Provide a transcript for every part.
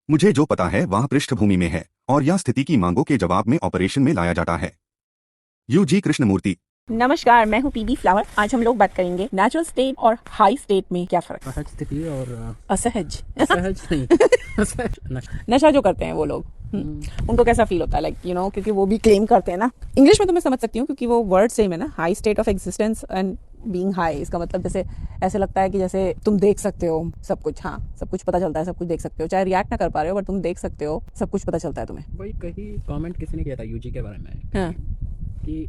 मुझे जो पता है वह पृष्ठभूमि में है और यह स्थिति की मांगों के जवाब में ऑपरेशन में लाया जाता है। यूजी कृष्णमूर्ति। नमस्कार, मैं हूँ पीबी फ्लावर। आज हम लोग बात करेंगे नेचुरल स्टेट और हाई स्टेट में क्या फर्क है। सहज स्थिति और असहज सहज नहीं नशा जो करते हैं वो लोग, उनको कैसा फील होता है, लाइक यू नो, क्योंकि वो भी क्लेम करते हैं ना। इंग्लिश में तो मैं समझ सकती हूँ क्योंकि वो वर्ड सेम है ना, high state of existence and being high. इसका मतलब जैसे ऐसे लगता है कि जैसे तुम देख सकते हो सब कुछ, हाँ सब कुछ पता चलता है, सब कुछ देख सकते हो, चाहे रिएक्ट ना कर पा रहे हो बट तुम देख सकते हो, सब कुछ पता चलता है तुम्हें। वही कहीं कमेंट किसी ने किया था यूजी के बारे में हाँ। कि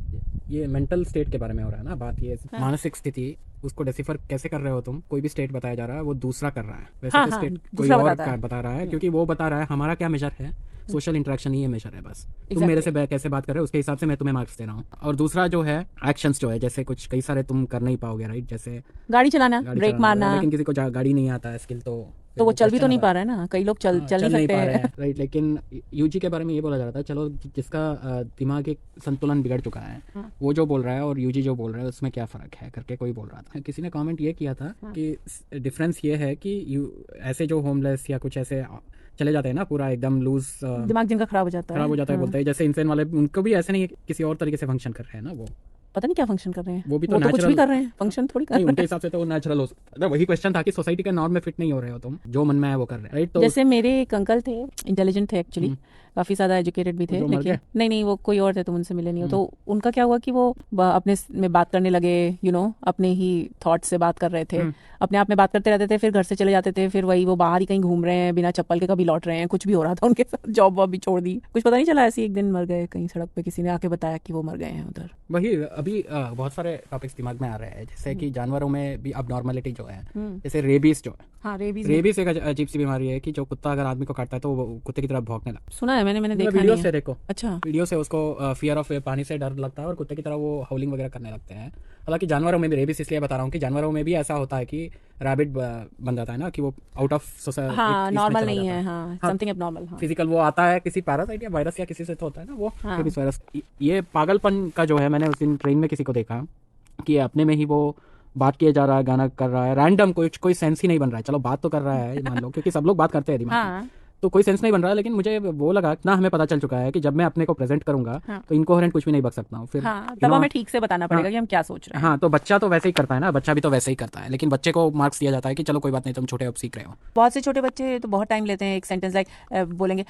ये मेंटल स्टेट के बारे में हो रहा है ना बात, ये हाँ। मानसिक स्थिति, उसको डेसिफर कैसे कर रहे हो तुम। कोई भी स्टेट बताया जा रहा है वो दूसरा कर रहा है, वैसे हाँ, तो हाँ, स्टेट कोई दूसरा और बताता है। बता रहा है, क्योंकि वो बता रहा है हमारा क्या मेजर है, सोशल इंटरेक्शन ही ये मेजर है बस। तुम मेरे से कैसे बात कर रहे हो उसके हिसाब से मैं तुम्हें मार्क्स दे रहा हूँ। और दूसरा जो है एक्शंस जो है, जैसे कुछ कई सारे तुम कर नहीं पाओगे, राइट, जैसे गाड़ी चलाना, ब्रेक मारना, लेकिन किसी को गाड़ी नहीं आता है स्किल, तो वो चल भी तो नहीं पा रहा है ना, कई लोग चल नहीं सकते हैं, राइट। लेकिन यूजी के बारे में ये बोला जा रहा था, चलो जिसका दिमाग एक संतुलन बिगड़ चुका है वो जो बोल रहा है और यूजी जो बोल रहा है उसमें क्या फर्क है करके कोई बोल रहा था। किसी ने कमेंट ये किया था कि डिफरेंस ये है कि ऐसे जो होमलेस या कुछ ऐसे चले जाते हैं ना, पूरा एकदम लूज, दिमाग जिनका खराब हो जाता है, बोलते हैं, जैसे इंसान वाले, उनको भी ऐसे नहीं किसी और तरीके से फंक्शन कर रहे हैं ना, वो पता नहीं क्या फंक्शन कर रहे हैं, वो भी तो कुछ भी natural- कर रहे हैं, फंक्शन थोड़ी कर नहीं, रहे उनके हिसाब से तो वो नेचुरल हो सकता है। वही क्वेश्चन था कि सोसाइटी के नॉर्म में फिट नहीं हो रहे हो तुम, जो मन में है वो कर रहे हैं, राइट। तो जैसे मेरे एक अंकल थे, इंटेलिजेंट थे एक्चुअली, काफी ज्यादा एजुकेटेड भी थे, जो मर लेकिन नहीं वो कोई और थे, तुम उनसे मिले नहीं हो। तो उनका क्या हुआ कि वो अपने में बात करने लगे, यू नो, अपने ही थॉट से बात कर रहे थे, अपने आप में बात करते रहते थे, फिर घर से चले जाते थे, फिर वही वो बाहर ही कहीं घूम रहे हैं बिना चप्पल के, कभी लौट रहे हैं, कुछ भी हो रहा था उनके साथ, जॉब वॉब भी छोड़ दी, कुछ पता नहीं चला, ऐसे एक दिन मर गए कहीं सड़क पे, किसी ने आके बताया कि वो मर गए हैं उधर। वही अभी बहुत सारे टॉपिक्स दिमाग में आ रहे हैं, जैसे कि जानवरों में भी अब नॉर्मलिटी जो है, जैसे रेबीज जो है, हाँ, रेबीज एक अजीब सी बीमारी है कि जो कुत्ता अगर आदमी को काटता है तो वो कुत्ते की तरफ भौंकने लगता है। सुना है मैंने देखा वीडियो नहीं से है। देखो, अच्छा, वीडियो से उसको फियर ऑफ पानी से डर लगता है और कुत्ते की तरह वो हाउलिंग वगैरह करने लगते हैं। हालांकि जानवरों में भी रेबीज इसलिए बता रहा हूँ कि जानवरों में भी ऐसा होता है कि रैबिट बन जाता है ना, कि वो आउट ऑफ सोसाइटी, हाँ, नॉर्मल नहीं है, हाँ, समथिंग एबनॉर्मल, हाँ, फिजिकल वो आता है किसी पैरासाइट या वायरस या किसी से तो होता है ना वो, रेबीज वायरस। ये पागलपन का जो है, मैंने उस दिन ट्रेन में किसी को देखा कि अपने में ही वो बात किया जा रहा है, गाना कर रहा है, रैंडम, कोई सेंस ही नहीं बन रहा है। चलो बात तो कर रहा है मान लो, क्योंकि सब लोग बात करते हैं दिमाग में, तो कोई सेंस नहीं बन रहा है। लेकिन मुझे वो लगा ना, हमें पता चल चुका है कि जब मैं अपने को प्रेजेंट करूंगा तो इनकोहेरेंट कुछ भी नहीं बक सकता हूँ, फिर तब हमें ठीक से बताना पड़ेगा कि हम क्या सोच रहे हैं। हाँ, तो बच्चा तो वैसे ही करता है ना, बच्चा भी तो वैसे ही करता है, लेकिन बच्चे को मार्क्स दिया जाता है कि चलो कोई बात नहीं, तुम छोटे अब सीख रहे हो। बहुत से छोटे बच्चे तो बहुत टाइम लेते हैं, एक सेंटेंस लाइक बोलेंगे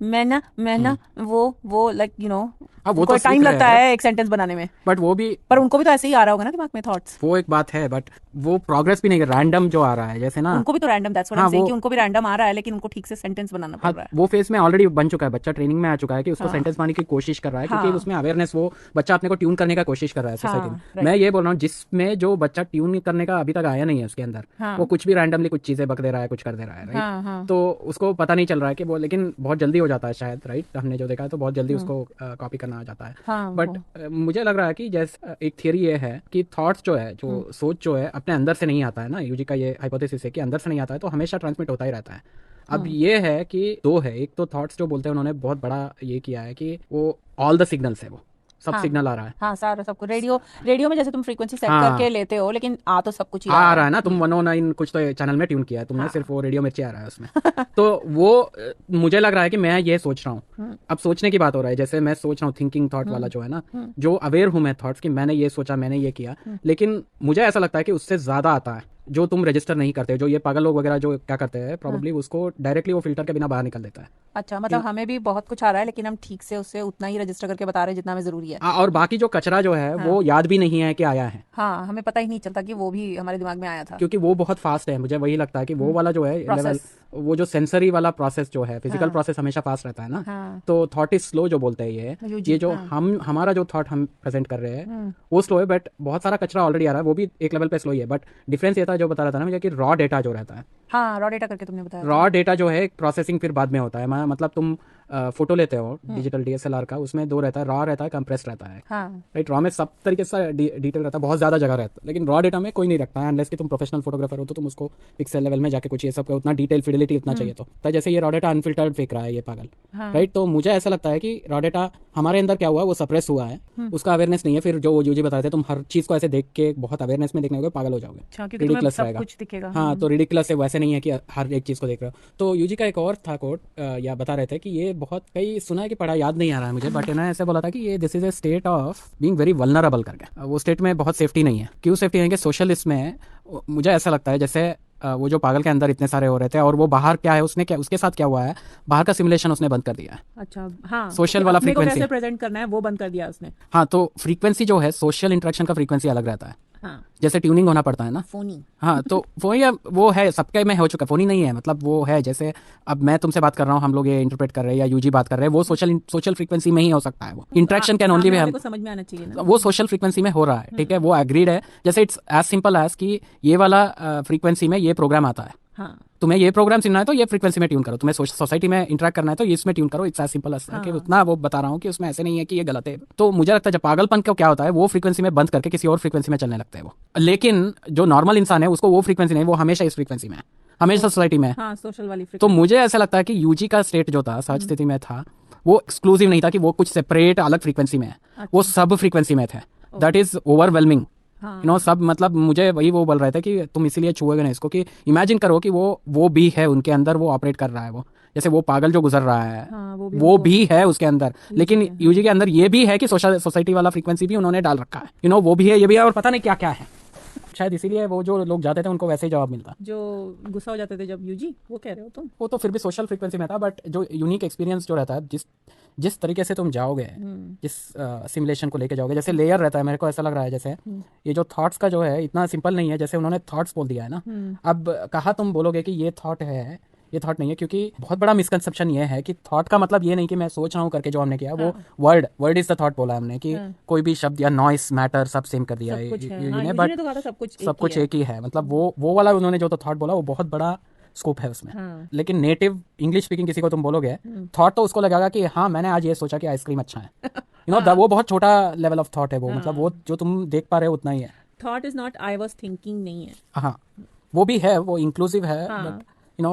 मैं ना वो लाइक यू नो, वो कोई तो टाइम सीख लगता रहे है एक सेंटेंस बनाने में, बट वो भी, पर उनको भी तो ऐसे ही आ रहा होगा ना दिमाग में थॉट्स। वो एक बात है, बट वो प्रोग्रेस भी नहीं, रैंडम जो आ रहा है, जैसे ना उनको भी तो random, that's what I am saying, कि उनको भी रैंडम आ रहा है, लेकिन उनको ठीक से सेंटेंस बनाना पड़ रहा है। वो फेस में ऑलरेडी बन चुका है, बच्चा ट्रेनिंग में आ चुका है कि उसको सेंटेंस बनाने की कोशिश कर रहा है, क्योंकि उसमें अवेयरनेस, वो बच्चा अपने को ट्यून करने का कोशिश कर रहा है सोसाइटी में। मैं ये बोल रहा हूँ जिसमें जो बच्चा ट्यून करने का अभी तक आया नहीं है उसके अंदर, वो कुछ भी रैंडमली कुछ चीजें बक दे रहा है, कुछ कर दे रहा है, राइट। तो उसको पता नहीं चल रहा है कि वो, लेकिन बहुत जल्दी हो जाता है शायद, राइट, हमने जो देखा है तो बहुत जल्दी उसको कॉपी करना आ जाता है। बट मुझे लग रहा है कि जैसे एक थियरी ये है कि थॉट्स जो है, जो सोच जो है, अपने अंदर से नहीं आता है ना, यूजी का ये हाइपोथेसिस है कि अंदर से नहीं आता है, तो हमेशा ट्रांसमिट होता ही रहता है। अब ये है कि दो है, एक तो थॉट्स जो बोलते हैं, उन्होंने बहुत बड़ा ये किया है कि वो ऑल द सिग्नल्स है, वो सब सिग्नल आ रहा है, हाँ, सारा सब कुछ, रेडियो में जैसे तुम फ्रीक्वेंसी सेट करके लेते हो, लेकिन आ तो सब कुछ ही आ रहा है ना। तुम 109 कुछ तो चैनल में ट्यून किया है तुमने, सिर्फ वो रेडियो मिर्ची आ रहा है उसमें। तो वो मुझे लग रहा है कि मैं ये सोच रहा हूँ, अब सोचने की बात हो रहा है, जैसे मैं सोच रहा हूँ, थिंकिंग थॉट वाला जो है ना, जो अवेयर हूँ मैं थॉट्स की, मैंने ये सोचा, मैंने ये किया, लेकिन मुझे ऐसा लगता है कि उससे ज्यादा आता है जो तुम रजिस्टर नहीं करते, जो ये पागल लोग वगैरह जो क्या करते हैं, प्रोबेबली उसको डायरेक्टली वो फिल्टर के बिना बाहर निकल देता है। अच्छा, मतलब हमें भी बहुत कुछ आ रहा है, लेकिन हम ठीक से उससे उतना ही रजिस्टर करके बता रहे हैं जितना हमें जरूरी है, और बाकी जो कचरा जो है वो याद भी नहीं है कि आया है। हाँ, हमें पता ही नहीं चलता कि वो भी हमारे दिमाग में आया था, क्योंकि वो बहुत फास्ट है। मुझे वही लगता है कि वो वाला जो है लेवल, वो जो सेंसरी वाला प्रोसेस जो है, फिजिकल प्रोसेस हमेशा फास्ट रहता है ना, तो थॉट इज स्लो जो बोलते हैं ये जो हमारा जो थॉट हम प्रेजेंट कर रहे हैं वो स्लो है, बट बहुत सारा कचरा ऑलरेडी आ रहा है, वो भी एक लेवल पे स्लो ही है। बट डिफरेंस ये था जो बता रहा था ना मुझे, कि रॉ डेटा जो रहता है, हाँ, रॉ डेटा करके तुमने बताया, रॉ डेटा जो है प्रोसेसिंग फिर बाद में होता है, मतलब तुम फोटो लेते हो डिजिटल DSLR का, उसमें दो रहता है, रॉ रहता है, कंप्रेस रहता है, राइट। रॉ में सब तरीके से डिटेल रहता है, बहुत ज़्यादा जगह रहता है, लेकिन रॉ डेटा में कोई नहीं रखता है, अनलेस कि तुम प्रोफेशनल फोटोग्राफर हो तो तुम उसको पिक्सल लेवल में जाके कुछ ये सब का उतना डिटेल फिडेलिटी उतना चाहिए। तो जैसे ये रॉ डेटा अनफिल्टर्ड फेंक रहा है ये पागल, राइट। तो मुझे ऐसा लगता है कि रॉ डेटा हमारे अंदर क्या हुआ, वो सप्रेस हुआ है, उसका अवेयरनेस नहीं है। फिर जो यूजी बताते थे, तुम हर चीज़ को ऐसे देख के बहुत अवेयरनेस में देखने को पागल हो जाओगे, रिडिकुलस रहेगा। हाँ, तो रिडिकुलस है, वैसे नहीं है कि हर एक चीज़ को देख रहे हो। तो यूजी का एक और था कोट, या बता रहे थे कि ये बहुत कई सुना है कि पढ़ा, याद नहीं आ रहा है मुझे, बट इन्होंने ऐसे बोला था कि ये this is a state of being very vulnerable करके। वो स्टेट में बहुत सेफ्टी नहीं है। क्यों सेफ्टी नहीं है कि सोशलिस्ट में मुझे ऐसा लगता है जैसे वो जो पागल के अंदर इतने सारे हो रहे थे, और वो बाहर क्या है, उसने क्या, उसके साथ क्या हुआ है, बाहर का सिमुलेशन उसने बंद कर दिया है। अच्छा, हाँ, सोशल वाला फ्रीक्वेंसी कैसे प्रेजेंट करना है वो बंद कर दिया उसने। हाँ, तो फ्रीक्वेंसी जो है, सोशल इंटरेक्शन का फ्रीक्वेंसी अलग रहता है। हाँ, जैसे ट्यूनिंग होना पड़ता है ना, फोनी। हाँ, तो वो है सबके में हो चुका, फोनी नहीं है, मतलब वो है जैसे अब मैं तुमसे बात कर रहा हूँ, हम लोग ये इंटरप्रेट कर रहे हैं, या यूजी बात कर रहे हैं, वो सोशल फ्रीक्वेंसी में ही हो सकता है। वो इंटरेक्शन कैन ओनली भी, हम समझ में आना चाहिए ना, वो सोशल फ्रीक्वेंसी में हो रहा है, ठीक है, वो एग्रीड है। जैसे इट्स एज सिंपल एज कि ये वाला फ्रीक्वेंसी में ये प्रोग्राम आता है, हाँ, तुम्हें ये प्रोग्राम सुनना है तो ये फ्रीक्वेंसी में ट्यून करो, तुम्हें सोसाइटी में इंटरेक्ट करना है तो इसमें ट्यून करो। इट्स एज सिंपल एज कि उतना वो बता रहा हूँ कि उसमें ऐसे नहीं है कि ये गलत है। तो मुझे लगता है जब पागलपन को क्या होता है, वो फ्रीक्वेंसी में बंद करके किसी और फ्रीक्वेंसी में चलने लगते हैं वो। लेकिन जो नॉर्मल इंसान है उसको वो फ्रीक्वेंसी नहीं, वो हमेशा इस फ्रीक्वेंसी में है, हमेशा सोसाइटी में, हाँ, सोशल वाली। तो मुझे ऐसा लगता है कि यूजी का स्टेट जो था, सहज स्थिति में था, वो एक्सक्लूसिव नहीं था कि वो कुछ सेपरेट अलग फ्रीक्वेंसी में है, वो सब फ्रीक्वेंसी में थे। दैट इज ओवरवेलमिंग, सब, मतलब मुझे वही वो बोल रहे थे कि तुम इसीलिए छुओगे ना इसको, कि इमेजिन करो कि वो भी है उनके अंदर, वो ऑपरेट कर रहा है, वो जैसे वो पागल जो गुजर रहा है, वो भी है उसके अंदर। लेकिन यूजी के अंदर ये भी है कि सोसाइटी वाला फ्रीक्वेंसी भी उन्होंने डाल रखा है, वो भी है, ये भी है, और पता नहीं क्या क्या है। शायद इसीलिए वो जो लोग जाते थे उनको वैसे ही जवाब मिलता, जो गुस्सा हो जाते थे जब यूजी, वो कह रहे हो तुम, वो तो फिर भी सोशल फ्रीक्वेंसी में था, बट जो यूनिक एक्सपीरियंस जो रहता है, जिस तरीके से तुम जाओगे, जिस सिमुलेशन को लेके जाओगे, जैसे लेयर रहता है, मेरे को ऐसा लग रहा है जैसे ये जो थॉट्स का जो है इतना सिंपल नहीं है, जैसे उन्होंने थॉट्स बोल दिया है ना। अब कहा तुम बोलोगे कि ये थॉट है, ये थॉट नहीं है, क्योंकि बहुत बड़ा मिसकंसेप्शन ये है कि थॉट का मतलब ये नहीं कि मैं सोच रहा हूँ करके जो हमने किया, वो वर्ड इज द थॉट बोला हमने, कि कोई भी शब्द या नॉइस मैटर सब सेम कर दिया है, बट सब कुछ एक ही है, मतलब वो वाला उन्होंने जो तो थॉट बोला वो बहुत बड़ा स्कोप है उसमें। लेकिन नेटिव इंग्लिश स्पीकिंग किसी को तुम बोलोगे, थॉट तो उसको लगेगा कि हाँ मैंने आज ये सोचा कि आइसक्रीम अच्छा है, वो बहुत छोटा लेवल ऑफ थॉट है वो, मतलब वो जो तुम देख पा रहे हो उतना ही है। Thought is not I was thinking नहीं है, हाँ, वो भी है, वो इंक्लूसिव है, बट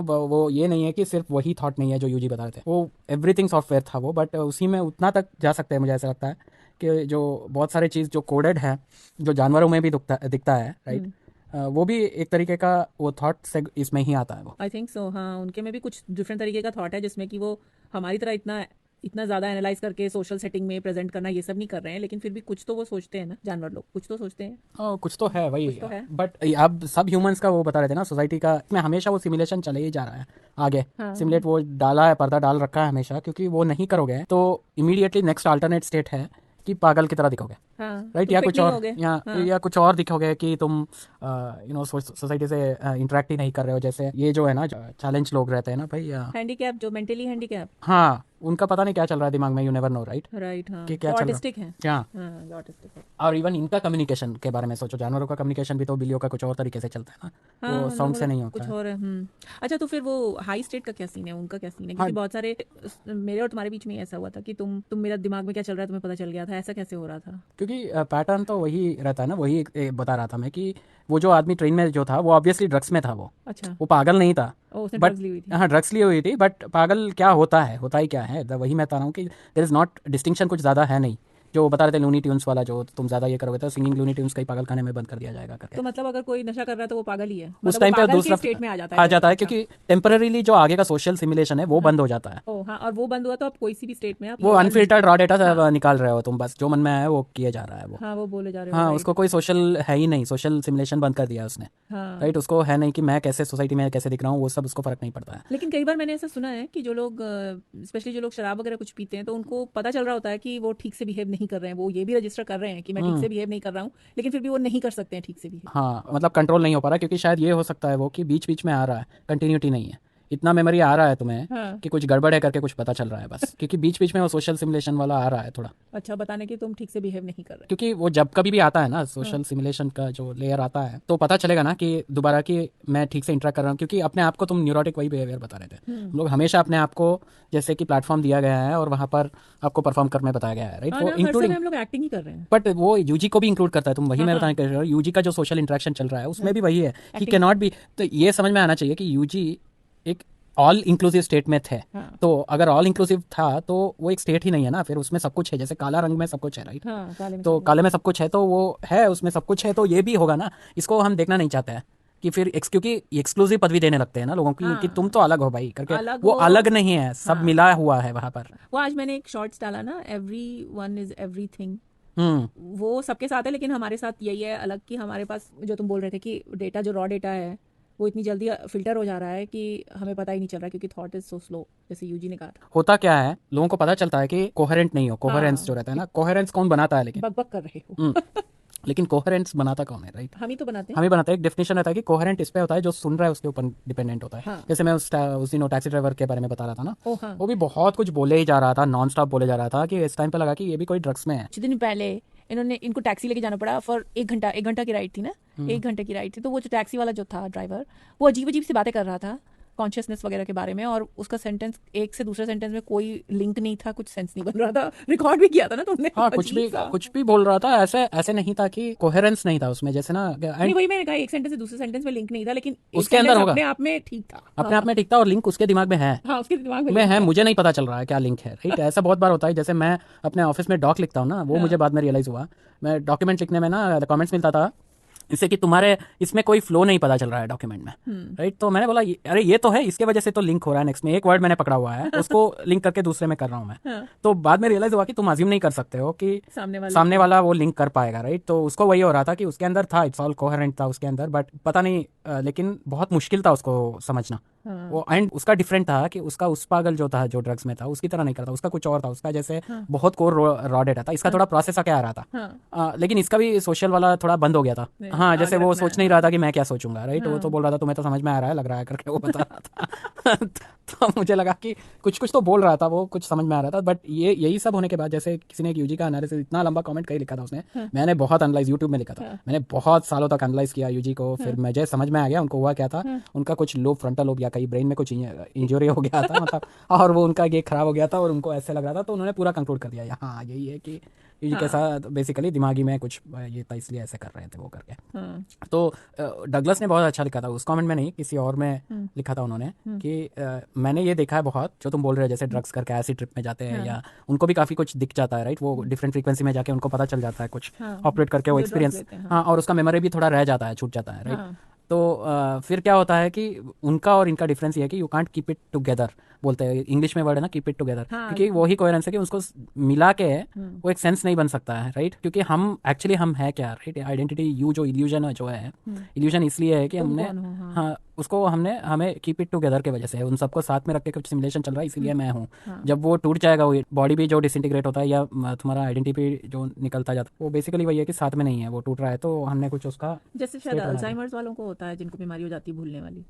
वो ये नहीं है कि सिर्फ वही थॉट नहीं है जो यूजी बता रहे थे, वो एवरीथिंग सॉफ्टवेयर था वो, बट उसी में उतना तक जा सकते हैं। मुझे ऐसा लगता है कि जो बहुत सारी चीज़ जो कोडेड है, जो जानवरों में भी दिखता है, राइट, वो भी एक तरीके का वो थॉट से इसमें ही आता है वो। आई थिंक सो, हाँ, उनके में भी कुछ डिफरेंट तरीके का थॉट है, जिसमें कि वो हमारी तरह इतना ज़्यादा एनालाइज करके सोशल सेटिंग में प्रेजेंट करना ये सब नहीं कर रहे हैं, लेकिन फिर भी कुछ तो वो सोचते हैं ना, जानवर लोग कुछ तो सोचते हैं। कुछ तो है, वही तो है। बट अब सब ह्यूमंस का वो बता रहे थे ना, सोसाइटी का, इसमें हमेशा वो सिमुलेशन चले ही जा रहा है आगे। सिमुलेट वो डाला है, पर्दा डाल रखा है हमेशा, क्योंकि वो नहीं करोगे तो इमीडिएटली नेक्स्ट अल्टरनेट स्टेट है कि पागल की तरह दिखोगे, राइट, या कुछ और, या कुछ और दिखोगे कि तुम सोसाइटी से इंटरेक्ट ही नहीं कर रहे हो। जैसे ये जो है ना चैलेंज लोग रहते हैं ना भाई, हैंडीकैप, जो मेंटली हैंडीकैप, हाँ, उनका पता नहीं क्या चल रहा है दिमाग में, यू नेवर नो, राइट, हाँ, कि क्या चल रहा है, क्या, और इवन इनका कम्युनिकेशन के बारे में सोचो, जानवरों का कम्युनिकेशन भी तो बिल्लियों का कुछ और तरीके से चलता है ना, वो साउंड से नहीं होता कुछ और है। अच्छा, तो फिर वो हाई स्टेट का क्या सीन है, उनका क्या सीन है? क्योंकि बहुत सारे मेरे और तुम्हारे बीच में ऐसा हुआ था कि तुम मेरा दिमाग में क्या चल रहा है तुम्हें पता चल गया था, ऐसा कैसे हो रहा था? क्योंकि पैटर्न तो वही रहता है ना, वही बता रहा था मैं कि वो जो आदमी ट्रेन में जो था वो ऑब्वियसली ड्रग्स में था वो। अच्छा, वो पागल नहीं था, बट हाँ, ड्रग्स ली हुई थी, बट पागल क्या होता है, होता ही क्या है, वही मैं बता रहा हूँ कि देयर इज नॉट डिस्टिंक्शन, कुछ ज़्यादा है नहीं। जो बता रहे थे लूनी ट्यून्स वाला, जो तुम ज्यादा ये करोगे तो सिंगिंग लूनी ट्यून्स कहीं पागल खाने में बंद कर दिया जाएगा करके। तो मतलब अगर कोई नशा कर रहा है तो वो पागल ही है, उस टाइम पे दूसरा स्टेट में आ जाता है, क्योंकि टेम्पररीली जो आगे का सोशल सिमुलेशन है वो बंद हो जाता है। हाँ, और वो बंद हुआ तो आप कोई सी भी स्टेट में वो अनफिल्टर्ड रॉ डेटा निकाल रहे हो तुम, बस जो मन में आया वो किए जा रहा है वो। हाँ, वो बोले जा रहे हो। हाँ, उसको कोई सोशल है ही नहीं, सोशल सिमुलेशन बंद कर दिया उसने, राइट। उसको है नहीं कि मैं कैसे सोसाइटी में कैसे दिख रहा हूँ, वो सब उसको फर्क नहीं पड़ता है। लेकिन कई बार मैंने ऐसा सुना है कि जो लोग स्पेशली जो लोग शराब वगैरह कुछ पीते हैं तो उनको पता चल रहा होता है कि वो ठीक से बिहेव नहीं कर रहे हैं, वो ये भी रजिस्टर कर रहे हैं कि मैं ठीक से बिहेव नहीं कर रहा हूँ, लेकिन फिर भी वो नहीं कर सकते हैं ठीक से बिहेव। हाँ, मतलब कंट्रोल नहीं हो पा रहा, क्योंकि शायद ये हो सकता है वो कि बीच बीच में आ रहा है, कंटिन्यूटी नहीं है, इतना मेमोरी आ रहा है तुम्हें हाँ। कि कुछ गड़बड़ है करके कुछ पता चल रहा है बस, क्योंकि बीच बीच में वो सोशल सिमुलेशन वाला आ रहा है थोड़ा। अच्छा, बताने की तुम ठीक से बिहेव नहीं कर रहे। क्योंकि वो जब कभी भी आता है ना सोशल सिमुलेशन का जो लेयर आता है, तो पता चलेगा ना कि दोबारा कि मैं ठीक से इंटरेक्ट कर रहा हूँ, क्योंकि अपने आप को तुम न्यूरोटिक वही बिहेवियर बता रहे थे। हम लोग हमेशा अपने आप को जैसे कि प्लेटफॉर्म दिया गया है और वहाँ पर आपको परफॉर्म करने बताया गया है, राइट। वो इंक्लूडिंग हम लोग एक्टिंग ही कर रहे हैं। बट वो यूजी को भी इंक्लूड करता है, तुम वही मैं बताने कर रहा हूँ। यूजी का जो सोशल इंटरेक्शन चल रहा है उसमें भी वही है कि कैन नॉट बी, तो ये समझ में आना चाहिए कि यूजी एक ऑल इंक्लूसिव स्टेट में थे। तो अगर ऑल इंक्लूसिव था तो वो एक स्टेट ही नहीं है ना, फिर उसमें सब कुछ है, जैसे काला रंग में सब कुछ है, राइट। तो काले में सब कुछ है तो वो है, उसमें सब कुछ है, तो ये भी होगा ना। इसको हम देखना नहीं चाहते हैं कि फिर क्योंकि एक्सक्लूसिव पदवी देने लगते हैं ना लोगों की कि तुम तो अलग हो भाई करके, वो अलग नहीं है, सब मिला हुआ है वहां पर। वो आज मैंने एक शॉर्ट्स डाला ना, एवरीवन इज एवरीथिंग, वो सबके साथ है लेकिन हमारे साथ यही है अलग कि हमारे पास जो तुम बोल रहे थे कि डेटा, जो रॉ डेटा है वो इतनी जल्दी फिल्टर हो जा रहा है कि हमें पता ही नहीं चल रहा, क्योंकि थॉट इज सो स्लो, जैसे यूजी ने कहा था। होता क्या है, लोगों को पता चलता है कि कोहेरेंट नहीं हो, कोहेरेंस जो रहता है ना, कोहेरेंस कौन बनाता है, लेकिन बकबक कर रहे हो लेकिन कोहेरेंस बनाता कौन है, राइट। हम ही तो बनाते हैं। हम ही बनाते हैं। एक डेफिनेशन रहता है कि कोहेरेंट इस पे होता है जो सुन रहा है उसके ऊपर डिपेंडेंट होता है। जैसे मैं उस दिन वो टैक्सी ड्राइवर के बारे में बता रहा था ना, वो भी बहुत कुछ बोले ही जा रहा था, नॉन स्टॉप बोले जा रहा था कि इस टाइम पे लगा कि ये भी कोई ड्रग्स में है। कुछ दिन पहले इनको टैक्सी लेके जाना पड़ा फॉर 1 घंटा की राइड थी ना, 1 घंटे की राइड थी। तो वो जो टैक्सी वाला जो था ड्राइवर, वो अजीब अजीब सी बातें कर रहा था कॉन्शियसनेस वगैरह के बारे में, और उसका सेंटेंस एक से दूसरे सेंटेंस में कोई लिंक नहीं था, कुछ सेंस नहीं बन रहा था। रिकॉर्ड भी किया था ना तुमने। हाँ, कुछ भी बोल रहा था, ऐसे नहीं था कि कोहेरेंस नहीं था उसमें, जैसे ना वही मैंने कहा, एक सेंटेंस से दूसरे सेंटेंस में लिंक नहीं था, लेकिन उसके अंदर होगा, अपने आप में ठीक था, अपने आप में ठीक था, और लिंक उसके दिमाग में है। हाँ, उसके दिमाग में है, मुझे नहीं पता चल रहा है क्या लिंक है, राइट। ऐसा बहुत बार होता है, जैसे मैं अपने ऑफिस में डॉक लिखता हूँ ना, वो मुझे बाद में रियलाइज हुआ, मैं डॉक्यूमेंट लिखने में ना कमेंट्स मिलता था इससे कि तुम्हारे इसमें कोई फ्लो नहीं पता चल रहा है डॉक्यूमेंट में, राइट। तो मैंने बोला अरे ये तो है, इसके वजह से तो लिंक हो रहा है, नेक्स्ट में एक वर्ड मैंने पकड़ा हुआ है उसको लिंक करके दूसरे में कर रहा हूँ मैं। तो बाद में रियलाइज हुआ कि तुम अज्यूम नहीं कर सकते हो कि सामने वाला वो लिंक कर पाएगा, राइट। तो उसको वही हो रहा था कि उसके अंदर था, इट्स ऑल कोहेरेंट था उसके अंदर, बट पता नहीं लेकिन बहुत मुश्किल था उसको समझना। वो एंड उसका डिफरेंट था कि उसका उस पागल जो था जो ड्रग्स में था उसकी तरह नहीं करता, उसका कुछ और था, उसका जैसे बहुत कोर रॉ डेटा था, इसका थोड़ा प्रोसेस आके आ रहा था। लेकिन इसका भी सोशल वाला थोड़ा बंद हो गया था। हाँ, जैसे वो सोच नहीं रहा था कि मैं क्या सोचूंगा, राइट। वो तो बोल रहा था तुम्हें तो समझ में आ रहा है, लग रहा है करके वो बता रहा था तो मुझे लगा कि कुछ तो बोल रहा था, वो कुछ समझ में आ रहा था। बट यही सब होने के बाद, जैसे किसी ने एक यूजी का एनालिसिस, इतना लंबा कमेंट कहीं लिखा था उसने, मैंने बहुत एनालाइज यूट्यूब में लिखा था, मैंने बहुत सालों तक एनालाइज किया यूजी को, फिर मुझे समझ में आ गया उनको हुआ क्या था। उनका कुछ लोब, फ्रंटल लोब या कहीं ब्रेन में कुछ इंजरी हो गया था मतलब, और वो उनका ये खराब हो गया था और उनको ऐसे लग रहा था, तो उन्होंने पूरा कंक्लूड कर दिया हाँ यही है कि यूजी के साथ बेसिकली दिमागी में कुछ ये था, इसलिए ऐसे कर रहे थे वो करके। तो डगलस ने बहुत अच्छा लिखा था उस कमेंट में, नहीं किसी और में लिखा था उन्होंने कि मैंने ये देखा है बहुत, जो तुम बोल रहे हो जैसे ड्रग्स करके ऐसी ट्रिप में जाते हैं या उनको भी काफी कुछ दिख जाता है, राइट। वो डिफरेंट फ्रीक्वेंसी में जाके उनको पता चल जाता है कुछ ऑपरेट करके, वो एक्सपीरियंस, हाँ, और उसका मेमोरी भी थोड़ा रह जाता है, छूट जाता है, राइट। तो फिर क्या होता है कि उनका और इनका डिफरेंस ये है कि you can't keep it together, बोलते हैं इंग्लिश में वर्ड है ना, कीप इट टुगेदर, क्योंकि वही कोहेरेंस है कि उसको मिला के वो एक सेंस नहीं बन सकता है, राइट। क्योंकि हम एक्चुअली हम है क्या, राइट। आइडेंटिटी यू जो इल्यूजन जो है, इल्यूजन इसलिए है कि हमने हाँ उसको हमें कीप इट टुगेदर के वजह से, उन सबको साथ में रख के कुछ सिमुलेशन चल रहा है, इसलिए मैं हूँ। जब वो टूट जाएगा, वो बॉडी भी जो डिसइंटीग्रेट होता है या तुम्हारा आइडेंटिटी जो निकलता जाता है, वो बेसिकली वही है कि साथ में नहीं है, वो टूट रहा है, तो हमने कुछ उसका, जैसे शायद अल्जाइमर्स वालों को होता है जिनको बीमारी हो जाती है भूलने वाली,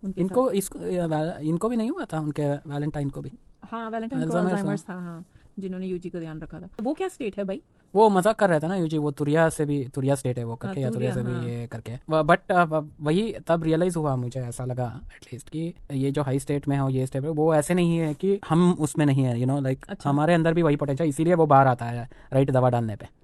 इनको भी नहीं हुआ था, उनके वैलेंटाइन को भी। हाँ, वैलेंटाइन को अल्जाइमर्स था, हाँ, जिन्होंने यूजी का ध्यान रखा था। वो क्या स्टेट है भाई? वो मजाक कर रहा था ना यूजी, वो तुरिया स्टेट है वो करके, या तुरिया से भी ये करके, बट वही तब रियलाइज हुआ, मुझे ऐसा लगा एटलीस्ट कि ये जो हाई स्टेट में है ये स्टेट है, वो ऐसे नहीं है कि हम उसमें नहीं है, लाइक हमारे अंदर भी वही पोटेंशियल, इसीलिए वो बाहर आता है, राइट, दवा डालने पे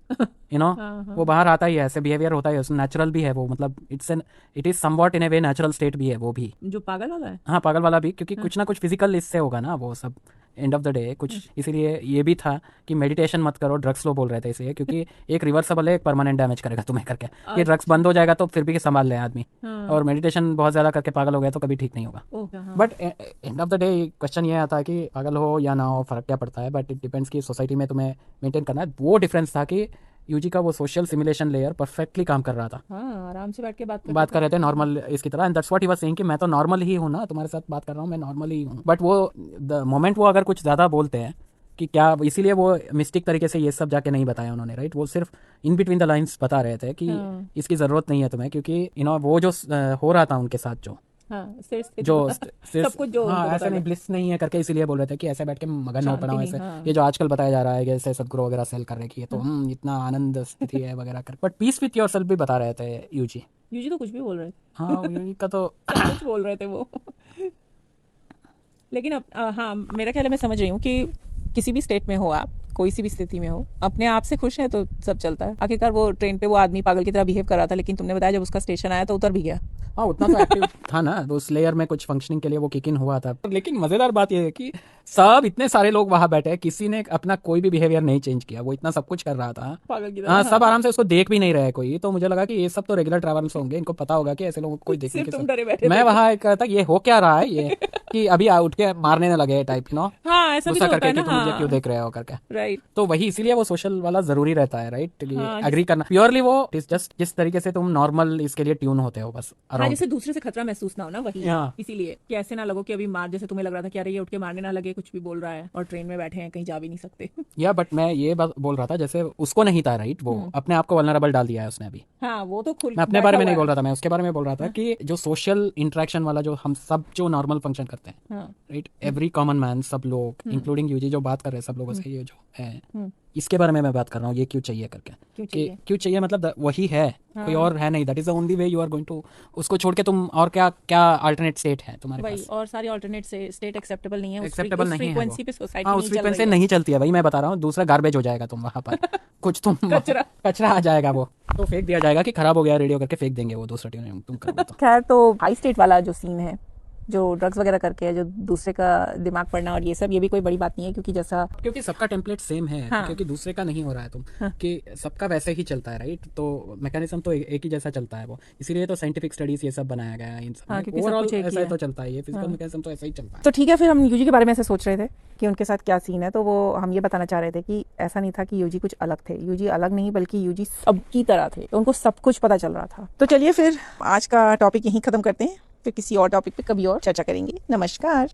वो बाहर आता ही है, ऐसे बिहेवियर होता है, नेचुरल भी है वो, मतलब it is somewhat in A way natural state भी है वो भी, जो पागल वाला है। हाँ, पागल वाला भी, क्योंकि कुछ ना कुछ फिजिकल इससे होगा ना वो सब एंड ऑफ द डे कुछ। इसीलिए ये भी था कि मेडिटेशन मत करो, ड्रग्स लो बोल रहे थे इसलिए, क्योंकि एक रिवर्सेबल है, एक परमानेंट डैमेज करेगा तुम्हें करके, ये ड्रग्स बंद हो जाएगा तो फिर भी संभाल ले आदमी, और मेडिटेशन बहुत ज्यादा करके पागल हो गया तो कभी ठीक नहीं होगा। But end of the day question ये आता है कि पागल हो या ना हो, फर्क क्या पड़ता है, बट इट डिपेंड्स कि सोसाइटी में तुम्हें मेंटेन करना है। वो डिफरेंस था कि यूजी का वो सोशल सिमुलेशन लेयर परफेक्टली काम कर रहा था, आराम से बैठ के बात कर रहे थे नॉर्मल इसकी तरह, and that's what he was saying कि मैं तो नॉर्मल ही हूँ ना, तुम्हारे साथ बात कर रहा हूँ, मैं नॉर्मल ही हूँ। बट वो द मोमेंट वो अगर कुछ ज़्यादा बोलते हैं कि क्या, इसीलिए वो मिस्टेक तरीके से ये सब जाके नहीं बताया उन्होंने, राइट। वो सिर्फ इन बिटवीन द लाइंस बता रहे थे कि इसकी ज़रूरत नहीं है तुम्हें, क्योंकि वो जो हो रहा था उनके साथ, जो हाँ, सिर्फ जो सब कुछ जो हाँ उनको ऐसा पता नहीं, है। ब्लिस नहीं है करके इसीलिए बोल रहे थे कि ऐसे बैठ के मगन हो शांति पड़ा हूं नहीं, ऐसे। हाँ। ये जो आजकल बताया जा रहा है कि ऐसे सदगुरु वगैरह सेल कर रहे कि ये तो इतना आनंद स्थिति है वगैरह कर, बट पीस विथ योरसेल्फ भी बता रहे थे यूजी। यूजी तो कुछ भी बोल रहे थे, हाँ यूजी का तो सब कुछ बोल रहे थे वो। लेकिन अब हाँ, मेरा ख्याल है, मैं समझ रही हूँ कि किसी भी स्टेट में हो आप, कोई सी भी स्थिति में हो, अपने आप से खुश है तो सब चलता है। आखिरकार वो ट्रेन पे वो आदमी पागल की तरह बिहेव कर रहा था, लेकिन तुमने बताया जब उसका स्टेशन आया तो उतर भी गया। हाँ उतना तो एक्टिव था ना, उस लेयर में कुछ फंक्शनिंग के लिए वो किक इन हुआ था। लेकिन मजेदार बात ये है कि सब इतने सारे लोग वहां बैठे, किसी ने अपना कोई भी बिहेवियर नहीं चेंज किया, वो इतना सब कुछ कर रहा था पागल की तरह, हाँ, हाँ। सब आराम से उसको देख भी नहीं रहे कोई। तो मुझे लगा कि ये सब तो रेगुलर ट्रैवलर्स होंगे, इनको पता होगा कि ऐसे लोगों को कोई देखने सिर्फ के तुम साथ। डरे बैठे मैं थे। वहां कहता ये हो क्या रहा है ये कि अभी उठ के मारने न लगे टाइप नो, हाँ, ऐसा भी गुस्सा तो होता करके है कि ना, तुम मुझे हाँ। क्यों देख रहे हो करके। राइट। तो वही इसीलिए वो सोशल वाला जरूरी रहता है, राइट, हाँ, एग्री करना प्योरली वो इज जस्ट जिस तरीके से तुम नॉर्मल इसके लिए ट्यून होते हो बस हाँ, अराउंड। जैसे दूसरे से खतरा महसूस ना हो ना, वही हाँ। इसीलिए कि ऐसे ना लगो कि अभी मार, जैसे तुम्हें लग रहा था कि अरे ये उठ के मारने ना लगे, कुछ भी बोल रहा है और ट्रेन में बैठे हैं, कहीं जा भी नहीं सकते। या बट मैं ये बात बोल रहा था जैसे उसको नहीं था, राइट, वो अपने आप को वल्नरेबल डाल दिया है उसने अभी। हाँ, वो तो खुल मैं अपने बारे में नहीं बोल रहा था, मैं उसके बारे में बोल रहा था कि जो सोशल इंटरेक्शन वाला जो हम सब जो नॉर्मल फंक्शन करते हैं, हाँ। राइट, एवरी कॉमन मैन, सब लोग इंक्लूडिंग यूजी जो बात कर रहे हैं सब लोगों से, ये जो है इसके बारे में मैं बात कर रहा हूँ, ये क्यों चाहिए करके। क्यों चाहिए मतलब वही है, कोई और है नहीं, that is the only way you are going to. उसको छोड़ के तुम और क्या क्या अल्टरनेट स्टेट है तुम्हारे वही, पास? और सारी अल्टरनेट से स्टेट एक्सेप्टेबल नहीं है, एक्सेप्टेबल नहीं है वो। फ्रीक्वेंसी पे सोसाइटी हाँ नहीं उस चल फ्रीक्वेंसी रही है। नहीं चलती है, वही मैं बता रहा हूँ। दूसरा गार्बेज हो जाएगा तुम वहां पर कुछ तुम कचरा आ जाएगा, वो तो फेंक दिया जाएगा कि खराब हो गया रेडियो करके फेंक देंगे वो दूसरा ट्यून तुम करोगे तो। खैर, तो हाई स्टेट वाला जो सीन है, जो ड्रग्स वगैरह करके जो दूसरे का दिमाग पढ़ना और ये सब, ये भी कोई बड़ी बात नहीं है, क्योंकि जैसा क्योंकि सबका टेम्पलेट सेम है। हाँ। क्योंकि दूसरे का नहीं हो रहा है तुम कि सबका वैसे ही चलता है, राइट, तो मैकेनिज्म तो एक ही जैसा चलता है वो, इसीलिए तो साइंटिफिक स्टडीज ये सब बनाया गया है इन सब हाँ, में। क्योंकि सब ओवरऑल कुछ एक ही ऐसा ही है। तो चलता है, ये फिजिकल मैकेनिज्म तो ऐसा ही चलता है। तो ठीक है, फिर हम यूजी के बारे में ऐसे सोच रहे थे कि उनके साथ क्या सीन है, तो वो हम ये बताना चाह रहे थे कि ऐसा नहीं था कि यूजी कुछ अलग थे, यूजी अलग नहीं बल्कि यूजी सबकी तरह थे, तो उनको सब कुछ पता चल रहा था। तो चलिए फिर आज का टॉपिक यहीं खत्म करते हैं, फिर किसी और टॉपिक पे कभी और चर्चा करेंगे। नमस्कार।